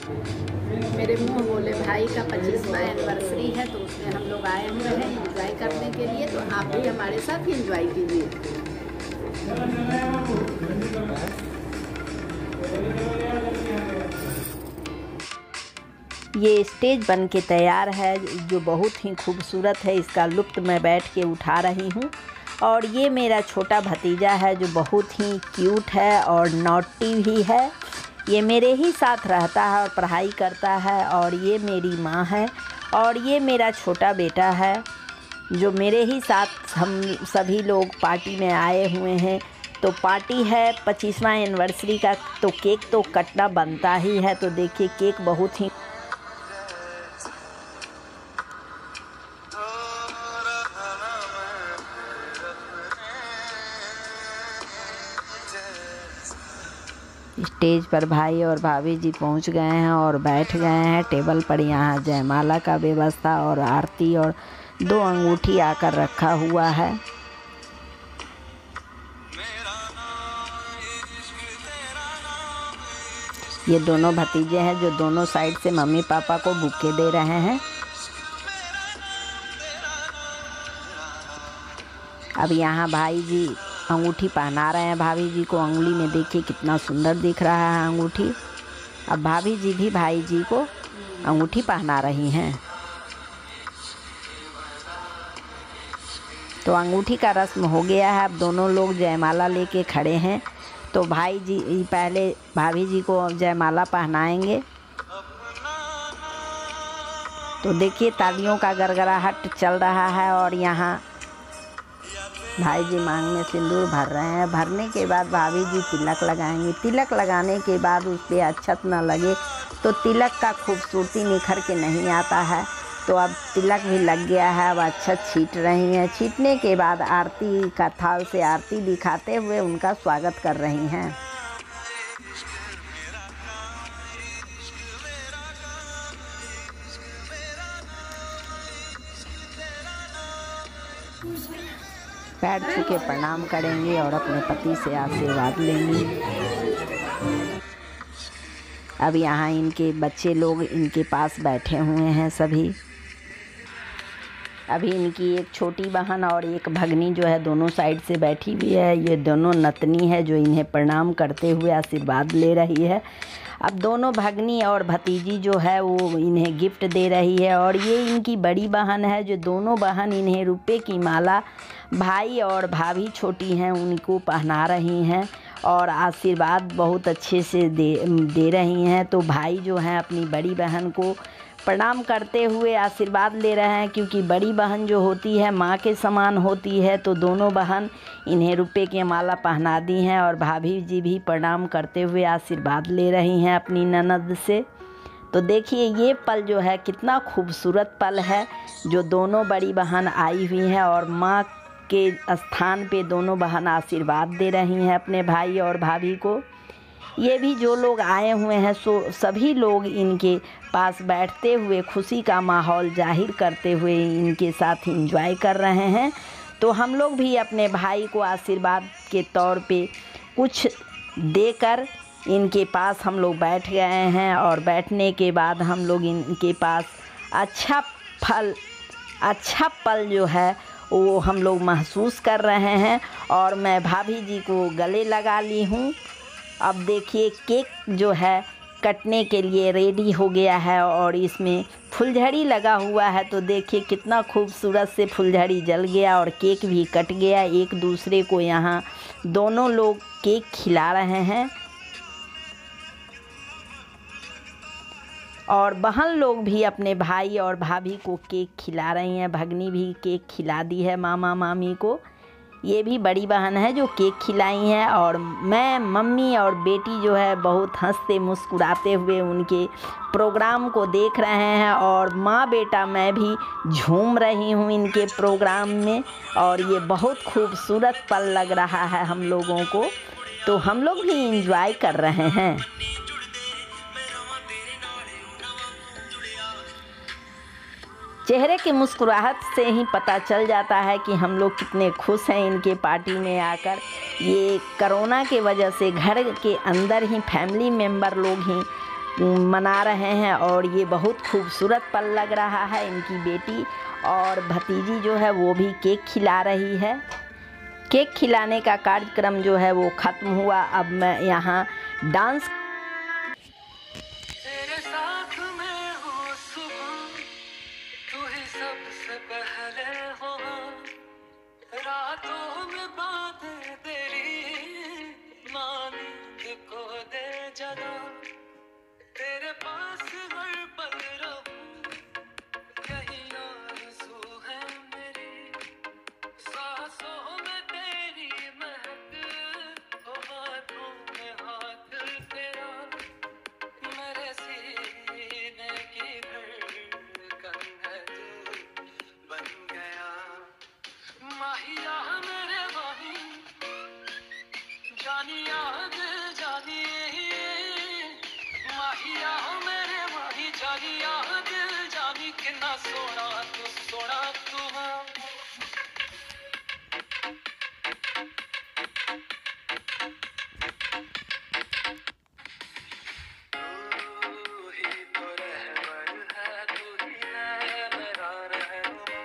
मेरे मुंह बोले भाई का 25वां एनिवर्सरी है, तो उसमें हम लोग आए हुए हैं एंजॉय करने के लिए। तो आप भी हमारे साथ एंजॉय कीजिए। ये स्टेज बन के तैयार है जो बहुत ही खूबसूरत है। इसका लुत्फ़ मैं बैठ के उठा रही हूँ। और ये मेरा छोटा भतीजा है जो बहुत ही क्यूट है और नॉटी भी है। ये मेरे ही साथ रहता है और पढ़ाई करता है। और ये मेरी माँ है और ये मेरा छोटा बेटा है जो मेरे ही साथ हम सभी लोग पार्टी में आए हुए हैं। तो पार्टी है 25वां एनिवर्सरी का, तो केक तो कटना बनता ही है। तो देखिए केक बहुत ही स्टेज पर भाई और भाभी जी पहुंच गए हैं और बैठ गए हैं टेबल पर। यहाँ जयमाला का व्यवस्था और आरती और 2 अंगूठी आकर रखा हुआ है। ये दोनों भतीजे हैं जो दोनों साइड से मम्मी पापा को बुके दे रहे हैं। अब यहाँ भाई जी अंगूठी पहना रहे हैं भाभी जी को अंगुली में। देखिए कितना सुंदर दिख रहा है अंगूठी। अब भाभी जी भी भाई जी को अंगूठी पहना रही हैं। तो अंगूठी का रस्म हो गया है। अब दोनों लोग जयमाला लेके खड़े हैं। तो भाई जी पहले भाभी जी को जयमाला पहनाएंगे। तो देखिए तालियों का गड़गड़ाहट चल रहा है और यहाँ भाई जी मांग में सिंदूर भर रहे हैं। भरने के बाद भाभी जी तिलक लगाएंगे। तिलक लगाने के बाद उस पर अक्षत न लगे तो तिलक का खूबसूरती निखर के नहीं आता है। तो अब तिलक भी लग गया है। अब अक्षत छीट रही हैं। छीटने के बाद आरती का थाल से आरती दिखाते हुए उनका स्वागत कर रही हैं। पैर छू के प्रणाम करेंगे और अपने पति से आशीर्वाद लेंगी। अब यहाँ इनके बच्चे लोग इनके पास बैठे हुए हैं सभी। अभी इनकी एक छोटी बहन और एक भगनी जो है दोनों साइड से बैठी हुई है। ये दोनों नतनी है जो इन्हें प्रणाम करते हुए आशीर्वाद ले रही है। अब दोनों भगनी और भतीजी जो है वो इन्हें गिफ्ट दे रही है। और ये इनकी बड़ी बहन है जो दोनों बहन इन्हें रुपए की माला भाई और भाभी छोटी हैं उनको पहना रही हैं और आशीर्वाद बहुत अच्छे से दे रही हैं। तो भाई जो हैं अपनी बड़ी बहन को प्रणाम करते हुए आशीर्वाद ले रहे हैं, क्योंकि बड़ी बहन जो होती है माँ के समान होती है। तो दोनों बहन इन्हें रुपए की माला पहना दी हैं और भाभी जी भी प्रणाम करते हुए आशीर्वाद ले रही हैं अपनी ननद से। तो देखिए ये पल जो है कितना खूबसूरत पल है जो दोनों बड़ी बहन आई हुई हैं और माँ के स्थान पे दोनों बहन आशीर्वाद दे रही हैं अपने भाई और भाभी को। ये भी जो लोग आए हुए हैं सभी लोग इनके पास बैठते हुए खुशी का माहौल जाहिर करते हुए इनके साथ एंजॉय कर रहे हैं। तो हम लोग भी अपने भाई को आशीर्वाद के तौर पे कुछ देकर इनके पास हम लोग बैठ गए हैं। और बैठने के बाद हम लोग इनके पास अच्छा पल जो है वो हम लोग महसूस कर रहे हैं। और मैं भाभी जी को गले लगा ली हूँ। अब देखिए केक जो है कटने के लिए रेडी हो गया है और इसमें फुलझड़ी लगा हुआ है। तो देखिए कितना खूबसूरत से फुलझड़ी जल गया और केक भी कट गया। एक दूसरे को यहाँ दोनों लोग केक खिला रहे हैं और बहन लोग भी अपने भाई और भाभी को केक खिला रही हैं। भगनी भी केक खिला दी है मामा मामी को। ये भी बड़ी बहन है जो केक खिलाई हैं और मैं मम्मी और बेटी जो है बहुत हंसते मुस्कुराते हुए उनके प्रोग्राम को देख रहे हैं। और माँ बेटा मैं भी झूम रही हूँ इनके प्रोग्राम में और ये बहुत खूबसूरत पल लग रहा है हम लोगों को। तो हम लोग भी एंजॉय कर रहे हैं। चेहरे की मुस्कुराहट से ही पता चल जाता है कि हम लोग कितने खुश हैं इनके पार्टी में आकर। ये कोरोना के वजह से घर के अंदर ही फैमिली मेम्बर लोग ही मना रहे हैं और ये बहुत खूबसूरत पल लग रहा है। इनकी बेटी और भतीजी जो है वो भी केक खिला रही है। केक खिलाने का कार्यक्रम जो है वो ख़त्म हुआ। अब मैं यहाँ डांस तेरे साथ में हूँ सुबह, तू ही सबसे पहले हो, रातों में बातें तेरी नींद को दे जगा, तेरे पास हर पल रहूं, यही आरज़ू है मेरी, सांसों में तेरी महक, हो हाथों में हाथ तेरा, मेरे सीने की धड़कन है तू बन गया, माहिया मेरे माही, जानिया दिल जानी, माहिया मेरे माही, जानिया दिल जानी, कितना सोना तू हाँ। तू ही तो रहबर है, तू ही है मेरा रहनुमा।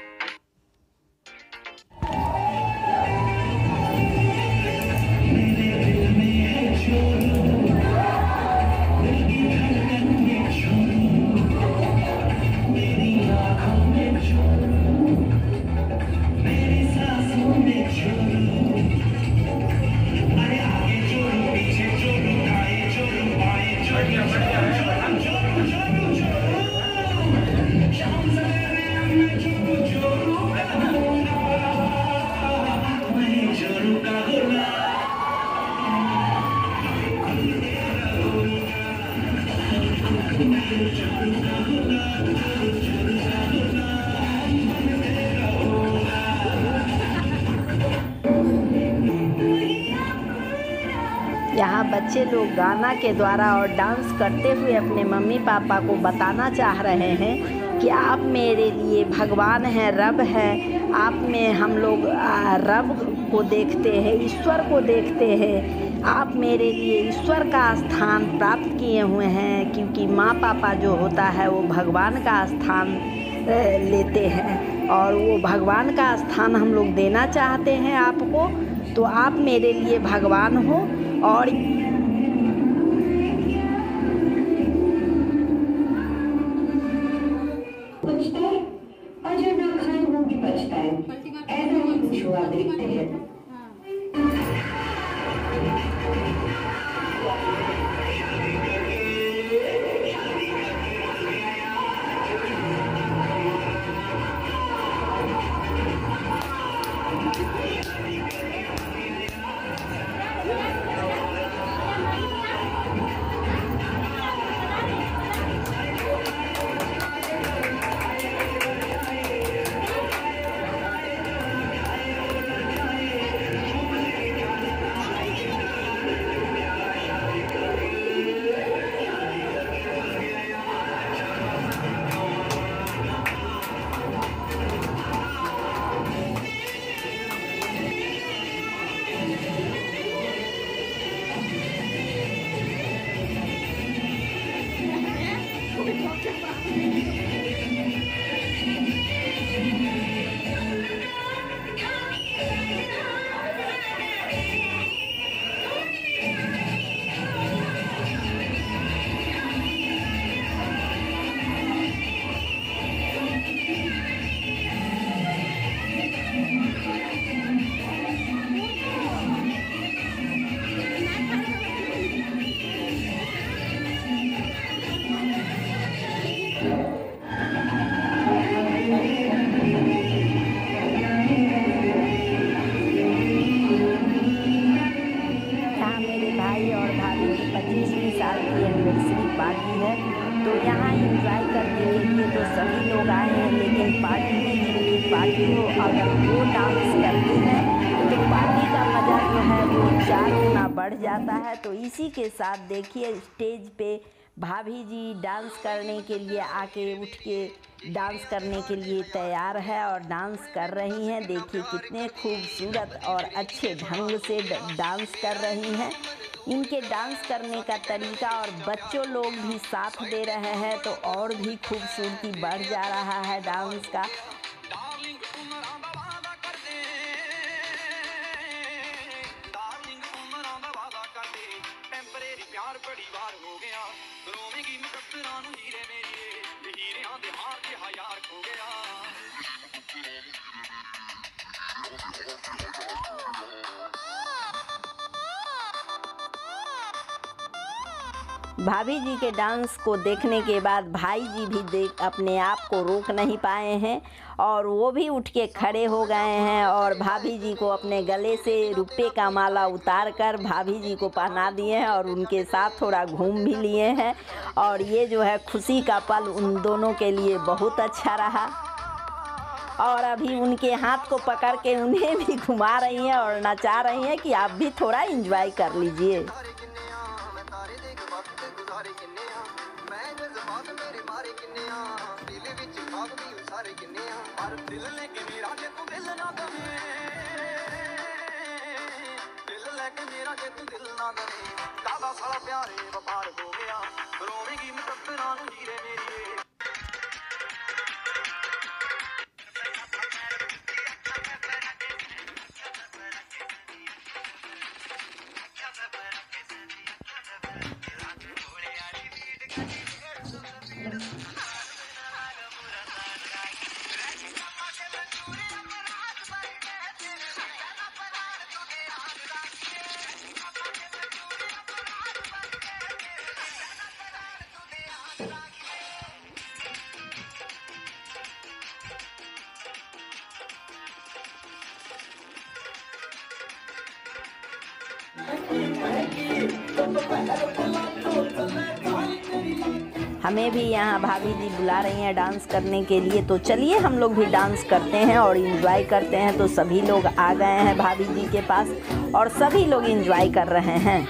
यहाँ बच्चे लोग गाना के द्वारा और डांस करते हुए अपने मम्मी पापा को बताना चाह रहे हैं कि आप मेरे लिए भगवान हैं, रब है। आप में हम लोग रब को देखते हैं, ईश्वर को देखते हैं। आप मेरे लिए ईश्वर का स्थान प्राप्त किए हुए हैं, क्योंकि माँ पापा जो होता है वो भगवान का स्थान लेते हैं और वो भगवान का स्थान हम लोग देना चाहते हैं आपको। तो आप मेरे लिए भगवान हो। और अजय खान वो भी बचता है, ऐसा ही कुछ हुआ, देखते हैं। तो यहाँ एंजॉय करने के लिए तो सभी लोग आए हैं, लेकिन पार्टी में जिनकी पार्टी हो अगर वो डांस करती है तो पार्टी का मज़ा जो है वो 4 गुना बढ़ जाता है। तो इसी के साथ देखिए स्टेज पे भाभी जी डांस करने के लिए आके उठ के डांस करने के लिए तैयार है और डांस कर रही हैं। देखिए कितने खूबसूरत और अच्छे ढंग से डांस कर रही हैं। इनके डांस करने का तरीका और बच्चों लोग भी साथ दे रहे हैं तो और भी खूबसूरती बढ़ जा रहा है डांस का। डार्लिंग उमरां दा वादा कर दे, डार्लिंग उमरां दा वादा कर दे, टेंपरेरी प्यार बड़ी बार हो गया, रोवेगी मुकद्दरां नूं हीरे मेरिए, हीरियां दे हार ते यार खो गया। भाभी जी के डांस को देखने के बाद भाई जी भी अपने आप को रोक नहीं पाए हैं और वो भी उठ के खड़े हो गए हैं और भाभी जी को अपने गले से रुपये का माला उतार कर भाभी जी को पहना दिए हैं और उनके साथ थोड़ा घूम भी लिए हैं। और ये जो है खुशी का पल उन दोनों के लिए बहुत अच्छा रहा और अभी उनके हाथ को पकड़ के उन्हें भी घुमा रही हैं और नचा रही हैं कि आप भी थोड़ा एंजॉय कर लीजिए। हमें भी यहाँ भाभी जी बुला रही हैं डांस करने के लिए, तो चलिए हम लोग भी डांस करते हैं और एंजॉय करते हैं। तो सभी लोग आ गए हैं भाभी जी के पास और सभी लोग एंजॉय कर रहे हैं।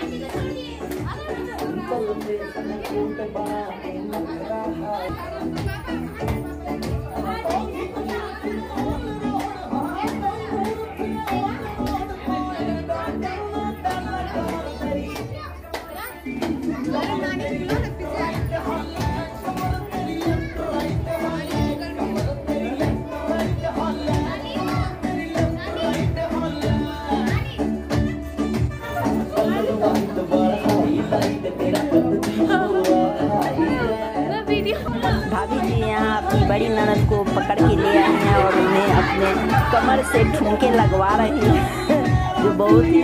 भाभी जी यहाँ अपनी बड़ी ननद को पकड़ के ले आई हैं और उन्हें अपने कमर से ठुमके लगवा रही हैं जो बहुत ही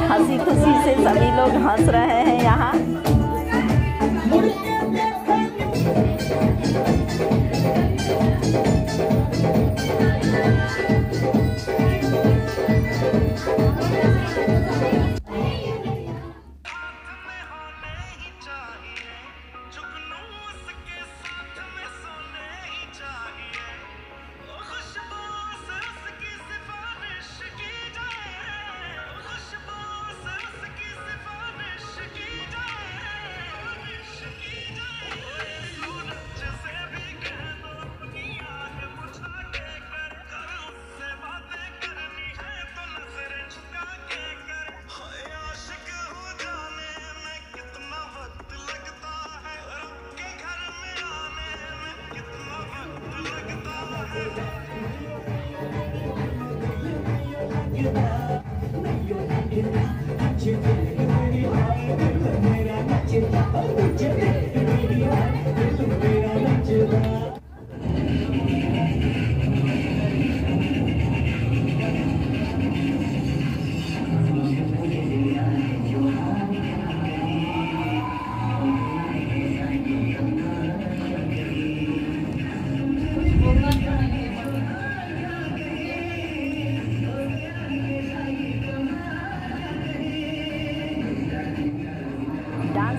हंसी खुशी से सभी लोग हंस रहे हैं यहाँ।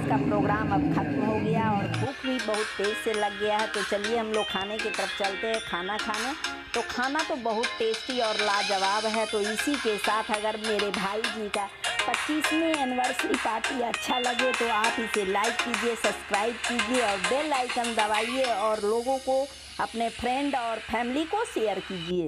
का प्रोग्राम अब खत्म हो गया और भूख भी बहुत तेज़ से लग गया है। तो चलिए हम लोग खाने की तरफ चलते हैं खाना खाने। तो खाना तो बहुत टेस्टी और लाजवाब है। तो इसी के साथ अगर मेरे भाई जी का 25वीं एनिवर्सरी पार्टी अच्छा लगे तो आप इसे लाइक कीजिए, सब्सक्राइब कीजिए और बेल आइकन दबाइए और लोगों को, अपने फ्रेंड और फैमिली को शेयर कीजिए।